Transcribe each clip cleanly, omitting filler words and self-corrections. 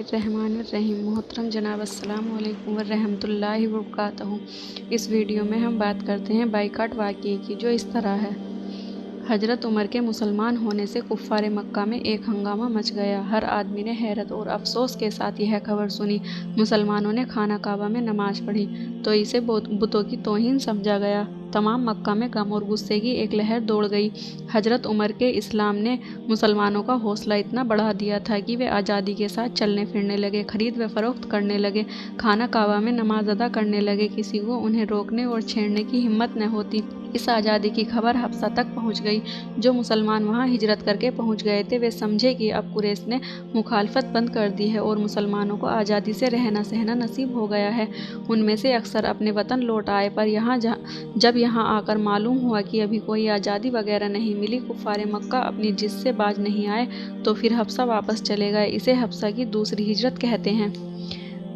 बिस्मिल्लाहिर्रहमानिर्रहीम। मोहतरम जनाब अस्सलाम वालेकुम वरहमतुल्लाहि वबरकातुहू। इस वीडियो में हम बात करते हैं बाइकाट वाक़ये की, जो इस तरह है। हजरत उमर के मुसलमान होने से कुफ़ार मक्का में एक हंगामा मच गया। हर आदमी ने हैरत और अफसोस के साथ यह खबर सुनी। मुसलमानों ने खाना काबा में नमाज पढ़ी तो इसे बुतों की तौहीन समझा गया। तमाम मक्का में गम और गुस्से की एक लहर दौड़ गई। हजरत उमर के इस्लाम ने मुसलमानों का हौसला इतना बढ़ा दिया था कि वे आज़ादी के साथ चलने फिरने लगे, खरीद व फरोख्त करने लगे, खाना काबा में नमाज अदा करने लगे। किसी को उन्हें रोकने और छेड़ने की हिम्मत न होती। इस आज़ादी की खबर हफ्सा तक पहुँच गई। जो मुसलमान वहाँ हिजरत करके पहुँच गए थे, वे समझे कि अब कुरैश ने मुखालफत बंद कर दी है और मुसलमानों को आज़ादी से रहना सहना नसीब हो गया है। उनमें से अक्सर अपने वतन लौट आए, पर जब यहाँ आकर मालूम हुआ कि अभी कोई आज़ादी वगैरह नहीं मिली, कुफ़ार मक्का अपनी जिद से बाज नहीं आए, तो फिर हफ्सा वापस चले गए। इसे हफ्सा की दूसरी हिजरत कहते हैं।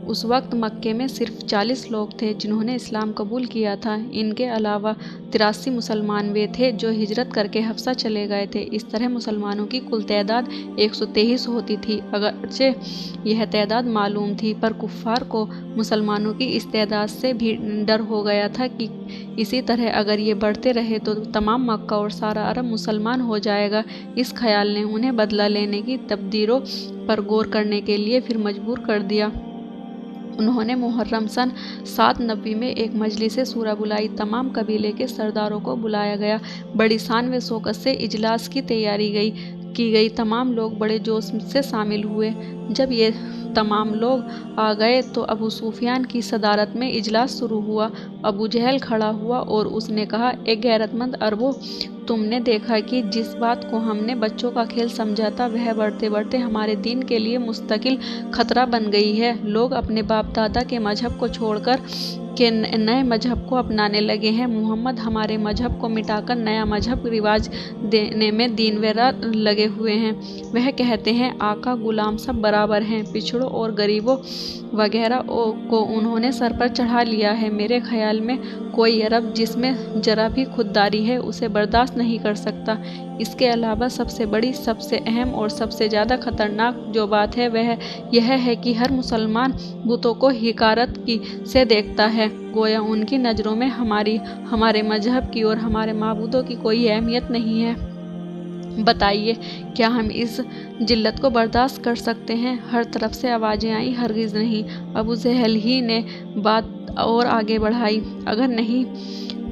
उस वक्त मक्के में सिर्फ 40 लोग थे जिन्होंने इस्लाम कबूल किया था। इनके अलावा 83 मुसलमान वे थे जो हिजरत करके हफ्सा चले गए थे। इस तरह मुसलमानों की कुल तादाद 123 होती थी। अगरचे यह तादाद मालूम थी, पर कुफ़ार को मुसलमानों की इस तादाद से भी डर हो गया था कि इसी तरह अगर ये बढ़ते रहे तो तमाम मक्का और सारा अरब मुसलमान हो जाएगा। इस ख्याल ने उन्हें बदला लेने की तदबीरों पर गौर करने के लिए फिर मजबूर कर दिया। उन्होंने मुहर्रम सन 7 नबी में एक मजलिस सूरा बुलाई। तमाम कबीले के सरदारों को बुलाया गया। बड़ी शान व शौकत से इजलास की तैयारी की गई। तमाम लोग बड़े जोश से शामिल हुए। जब ये तमाम लोग आ गए तो अबू सुफियान की सदारत में इजलास शुरू हुआ। अबू जहल खड़ा हुआ और उसने कहा, ए गैरतमंद अरबों, तुमने देखा कि जिस बात को हमने बच्चों का खेल समझा था, वह बढ़ते बढ़ते हमारे दीन के लिए मुस्तकिल खतरा बन गई है। लोग अपने बाप दादा के मजहब को छोड़कर के नए मजहब को अपनाने लगे हैं। मुहम्मद हमारे मजहब को मिटाकर नया मजहब रिवाज देने में दिन व रात लगे हुए हैं। वह कहते हैं आका गुलाम सब बराबर हैं। पिछड़ों और गरीबों वगैरह को उन्होंने सर पर चढ़ा लिया है। मेरे ख्याल में कोई अरब जिसमें जरा भी खुददारी है उसे बर्दाश्त नहीं कर सकता। इसके अलावा सबसे बड़ी, सबसे अहम और सबसे ज़्यादा खतरनाक जो बात है वह यह है कि हर मुसलमान बुतों को हिकारत से देखता है, गोया उनकी नज़रों में हमारे मजहब की और हमारे माबूदों की कोई अहमियत नहीं है। बताइए, क्या हम इस जिल्लत को बर्दाश्त कर सकते हैं? हर तरफ से आवाज़ें आईं, हरगिज़ नहीं। अबू जहल ही ने बात और आगे बढ़ाई, अगर नहीं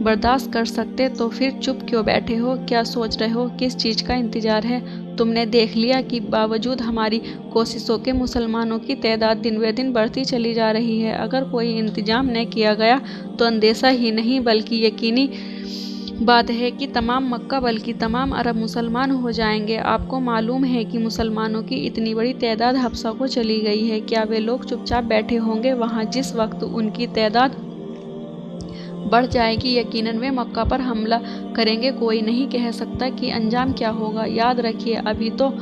बर्दाश्त कर सकते तो फिर चुप क्यों बैठे हो? क्या सोच रहे हो? किस चीज़ का इंतज़ार है? तुमने देख लिया कि बावजूद हमारी कोशिशों के मुसलमानों की तादाद दिन ब दिन बढ़ती चली जा रही है। अगर कोई इंतजाम न किया गया तो अंदेशा ही नहीं बल्कि यकीनी बात है कि तमाम मक्का बल्कि तमाम अरब मुसलमान हो जाएंगे। आपको मालूम है कि मुसलमानों की इतनी बड़ी तादाद हफ्सा को चली गई है। क्या वे लोग चुपचाप बैठे होंगे वहाँ जिस वक्त उनकी तादाद बढ़ जाएगी? यकीनन वे मक्का पर हमला करेंगे। कोई नहीं कह सकता कि अंजाम क्या होगा। याद रखिए, अभी तो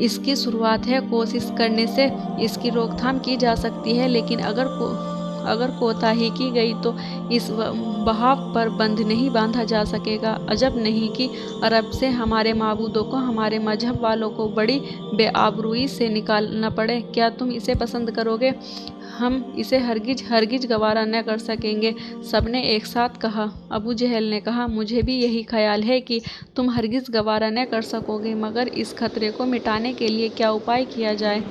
इसकी शुरुआत है। कोशिश करने से इसकी रोकथाम की जा सकती है, लेकिन अगर कोताही की गई तो इस बहाव पर बंद नहीं बांधा जा सकेगा। अजब नहीं कि अरब से हमारे माबूदों को, हमारे मजहब वालों को बड़ी बेआबरूई से निकालना पड़े। क्या तुम इसे पसंद करोगे? हम इसे हरगिज गवारा न कर सकेंगे, सबने एक साथ कहा। अबू जहल ने कहा, मुझे भी यही ख्याल है कि तुम हरगिज गवारा न कर सकोगे, मगर इस खतरे को मिटाने के लिए क्या उपाय किया जाए?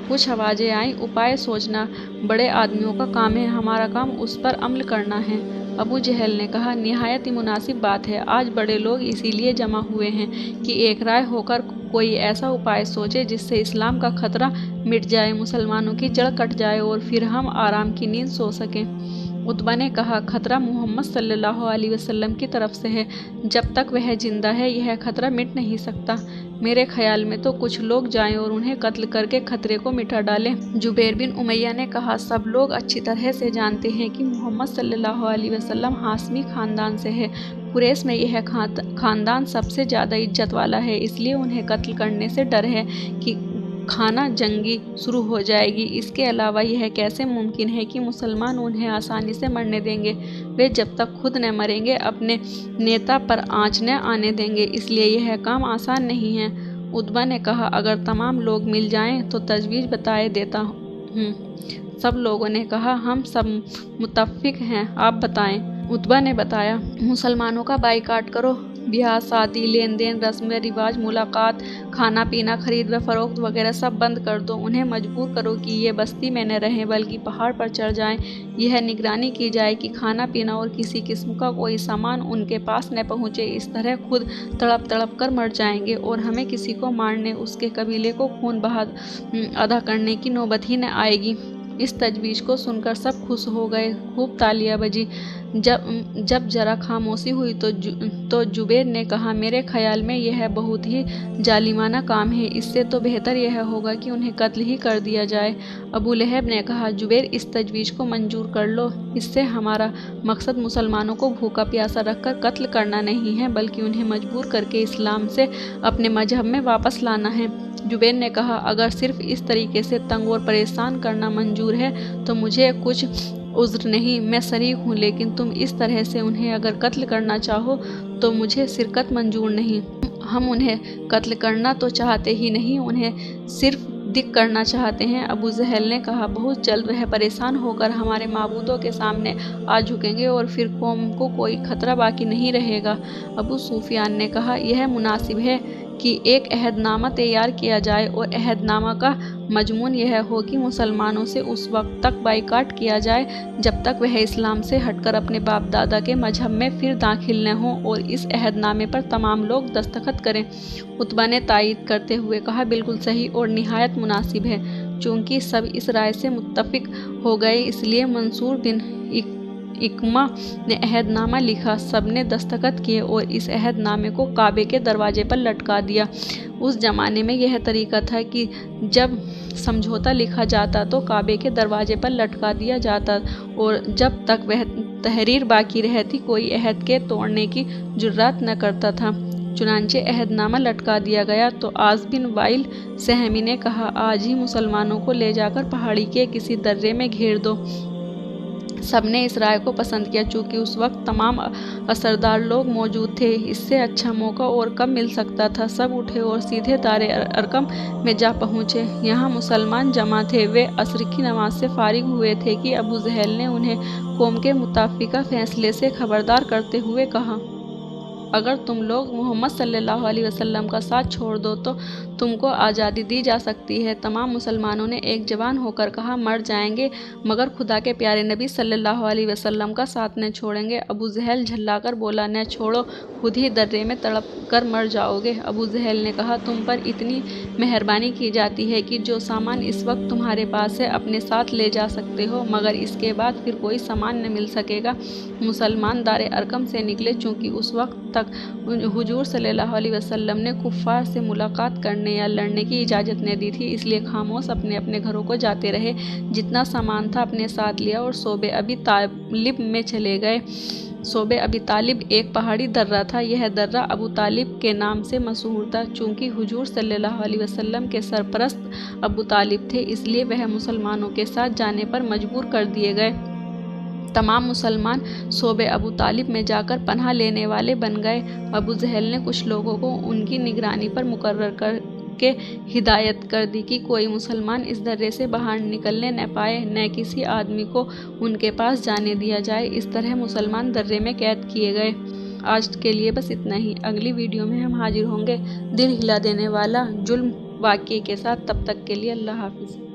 कुछ आवाज़ें आईं, उपाय सोचना बड़े आदमियों का काम है, हमारा काम उस पर अमल करना है। अबू जहल ने कहा, निहायत ही मुनासिब बात है। आज बड़े लोग इसीलिए जमा हुए हैं कि एक राय होकर कोई ऐसा उपाय सोचे जिससे इस्लाम का खतरा मिट जाए, मुसलमानों की जड़ कट जाए और फिर हम आराम की नींद सो सकें। उतबा ने कहा, खतरा मोहम्मद सल्लल्लाहु अलैहि वसल्लम की तरफ से है। जब तक वह जिंदा है यह खतरा मिट नहीं सकता। मेरे ख्याल में तो कुछ लोग जाएं और उन्हें कत्ल करके खतरे को मिटा डालें। जुबैर बिन उमैया ने कहा, सब लोग अच्छी तरह से जानते हैं कि मोहम्मद सल्लल्लाहु अलैहि वसल्लम हाशमी खानदान से है। कुरैश में यह खानदान सबसे ज़्यादा इज्जत वाला है, इसलिए उन्हें कत्ल करने से डर है कि खाना जंगी शुरू हो जाएगी। इसके अलावा यह कैसे मुमकिन है कि मुसलमान उन्हें आसानी से मरने देंगे? वे जब तक खुद न मरेंगे अपने नेता पर आँच न आने देंगे, इसलिए यह काम आसान नहीं है। उत्बा ने कहा, अगर तमाम लोग मिल जाएं तो तजवीज़ बताए देता हूँ। सब लोगों ने कहा, हम सब मुत्तफ़िक हैं, आप बताएं। उत्बा ने बताया, मुसलमानों का बाइकाट करो। ब्याह शादी, लेन देन, रस्म रिवाज, मुलाकात, खाना पीना, खरीद व फरोख्त वगैरह सब बंद कर दो। उन्हें मजबूर करो कि ये बस्ती में न रहें बल्कि पहाड़ पर चढ़ जाएं। यह निगरानी की जाए कि खाना पीना और किसी किस्म का कोई सामान उनके पास न पहुँचे। इस तरह खुद तड़प तड़प कर मर जाएंगे और हमें किसी को मारने, उसके कबीले को खून बहा अदा करने की नौबत ही न आएगी। इस तजवीज़ को सुनकर सब खुश हो गए, खूब तालियां बजी। जब जरा खामोशी हुई तो जुबैर ने कहा, मेरे ख्याल में यह बहुत ही जालिमाना काम है। इससे तो बेहतर यह होगा कि उन्हें कत्ल ही कर दिया जाए। अबू लहब ने कहा, जुबैर, इस तजवीज़ को मंजूर कर लो। इससे हमारा मकसद मुसलमानों को भूखा प्यासा रखकर कत्ल करना नहीं है बल्कि उन्हें मजबूर करके इस्लाम से अपने मजहब में वापस लाना है। जुबैर ने कहा, अगर सिर्फ इस तरीके से तंग और परेशान करना मंजूर है तो मुझे कुछ उज़्र नहीं, मैं शरीक हूँ, लेकिन तुम इस तरह से उन्हें अगर कत्ल करना चाहो तो मुझे शिरकत मंजूर नहीं। हम उन्हें कत्ल करना तो चाहते ही नहीं, उन्हें सिर्फ दिक करना चाहते हैं। अबू जहल ने कहा, बहुत जल्द वह परेशान होकर हमारे माबूदों के सामने आ झुकेंगे और फिर कौम को कोई खतरा बाकी नहीं रहेगा। अबू सुफियान ने कहा, यह मुनासिब है कि एक अहदनामा तैयार किया जाए और अहदनामा का मजमून यह हो कि मुसलमानों से उस वक्त तक बाइकाट किया जाए जब तक वह इस्लाम से हटकर अपने बाप दादा के मजहब में फिर दाखिल न हों, और इस अहदनामे पर तमाम लोग दस्तखत करें। उत्बा ने तायीद करते हुए कहा, बिल्कुल सही और निहायत मुनासिब है। चूँकि सब इस राय से मुत्तफिक हो गए, इसलिए मंसूर बिन इकमा ने अहदनामा लिखा। सबने दस्तखत किए और इस अहदनामे को काबे के दरवाजे पर लटका दिया। उस जमाने में यह तरीका था कि जब समझौता लिखा जाता तो काबे के दरवाजे पर लटका दिया जाता और जब तक वह तहरीर बाकी रहती कोई अहद के तोड़ने की जुर्रत न करता था। चुनांचे अहदनामा लटका दिया गया तो आस बिन वाइल सहमी ने कहा, आज ही मुसलमानों को ले जाकर पहाड़ी के किसी दर्रे में घेर दो। सबने इस राय को पसंद किया। चूँकि उस वक्त तमाम असरदार लोग मौजूद थे, इससे अच्छा मौका और कब मिल सकता था। सब उठे और सीधे दारे अरकम में जा पहुँचे। यहाँ मुसलमान जमा थे। वे असर की नमाज से फारिग हुए थे कि अबू जहल ने उन्हें कौम के मुताफिका फैसले से खबरदार करते हुए कहा, अगर तुम लोग मोहम्मद सल्लल्लाहु अलैहि वसल्लम का साथ छोड़ दो तो तुमको आज़ादी दी जा सकती है। तमाम मुसलमानों ने एक जवान होकर कहा, मर जाएंगे मगर खुदा के प्यारे नबी सल्लल्लाहु अलैहि वसल्लम का साथ न छोड़ेंगे। अबू जहल झल्लाकर बोला, न छोड़ो, खुद ही दर्रे में तड़प कर मर जाओगे। अबू जहल ने कहा, तुम पर इतनी मेहरबानी की जाती है कि जो सामान इस वक्त तुम्हारे पास है अपने साथ ले जा सकते हो, मगर इसके बाद फिर कोई सामान न मिल सकेगा। मुसलमान दारे अरकम से निकले। चूँकि उस वक्त तक हुजूर सल्लल्लाहु अलैहि वसल्लम ने कुफ़ार से मुलाकात करने या लड़ने की इजाज़त न दी थी, इसलिए खामोश अपने अपने घरों को जाते रहे। जितना सामान था अपने साथ लिया और सोबे अबी तालिब में चले गए। सोबे अबी तालिब एक पहाड़ी दर्रा था। यह दर्रा अबू तालिब के नाम से मशहूर था। चूँकि हुजूर सल्लल्लाहु अलैहि वसल्लम के सरपरस्त अबू तालिब थे, इसलिए वह मुसलमानों के साथ जाने पर मजबूर कर दिए गए। तमाम मुसलमान सोबे अबू तालिब में जाकर पनाह लेने वाले बन गए। अबू जहल ने कुछ लोगों को उनकी निगरानी पर मुकर्रर करके हिदायत कर दी कि कोई मुसलमान इस दर्रे से बाहर निकलने न पाए, न किसी आदमी को उनके पास जाने दिया जाए। इस तरह मुसलमान दर्रे में कैद किए गए। आज के लिए बस इतना ही। अगली वीडियो में हम हाजिर होंगे दिल हिला देने वाला जुल्म वाक़ये के साथ। तब तक के लिए अल्लाह हाफिज़।